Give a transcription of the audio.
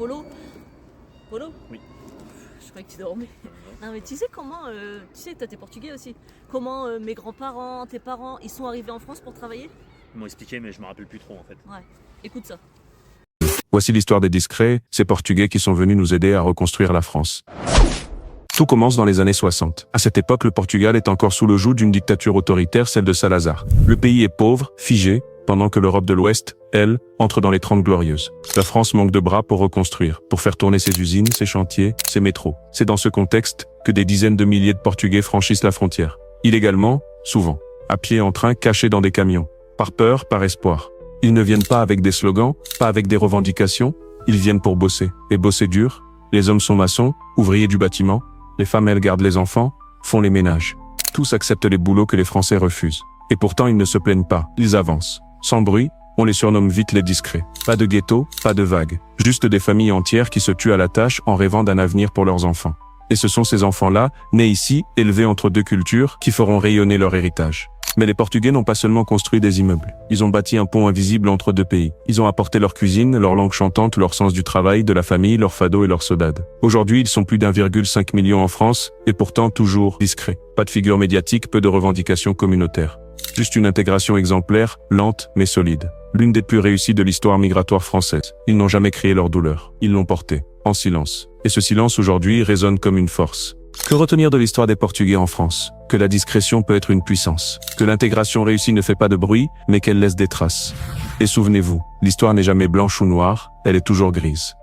Polo. Polo? Oui. Je croyais que tu dormais. Non mais tu sais comment, tu sais, toi t'es portugais aussi, comment mes grands-parents, tes parents, ils sont arrivés en France pour travailler? Ils m'ont expliqué, mais je me rappelle plus trop en fait. Ouais, écoute ça. Voici l'histoire des discrets, ces Portugais qui sont venus nous aider à reconstruire la France. Tout commence dans les années 60. À cette époque, le Portugal est encore sous le joug d'une dictature autoritaire, celle de Salazar. Le pays est pauvre, figé, pendant que l'Europe de l'Ouest, elle, entre dans les 30 glorieuses. La France manque de bras pour reconstruire, pour faire tourner ses usines, ses chantiers, ses métros. C'est dans ce contexte que des dizaines de milliers de Portugais franchissent la frontière. Illégalement, souvent. À pied, en train, cachés dans des camions. Par peur, par espoir. Ils ne viennent pas avec des slogans, pas avec des revendications. Ils viennent pour bosser. Et bosser dur. Les hommes sont maçons, ouvriers du bâtiment. Les femmes, elles gardent les enfants, font les ménages. Tous acceptent les boulots que les Français refusent. Et pourtant, ils ne se plaignent pas. Ils avancent. Sans bruit, on les surnomme vite les discrets. Pas de ghetto, pas de vagues. Juste des familles entières qui se tuent à la tâche en rêvant d'un avenir pour leurs enfants. Et ce sont ces enfants-là, nés ici, élevés entre deux cultures, qui feront rayonner leur héritage. Mais les Portugais n'ont pas seulement construit des immeubles. Ils ont bâti un pont invisible entre deux pays. Ils ont apporté leur cuisine, leur langue chantante, leur sens du travail, de la famille, leur fado et leur saudade. Aujourd'hui, ils sont plus d'1,5 million en France, et pourtant toujours discrets. Pas de figure médiatique, peu de revendications communautaires. Juste une intégration exemplaire, lente mais solide. L'une des plus réussies de l'histoire migratoire française. Ils n'ont jamais créé leur douleur. Ils l'ont portée, en silence. Et ce silence aujourd'hui résonne comme une force. Que retenir de l'histoire des Portugais en France? Que la discrétion peut être une puissance. Que l'intégration réussie ne fait pas de bruit, mais qu'elle laisse des traces. Et souvenez-vous, l'histoire n'est jamais blanche ou noire, elle est toujours grise.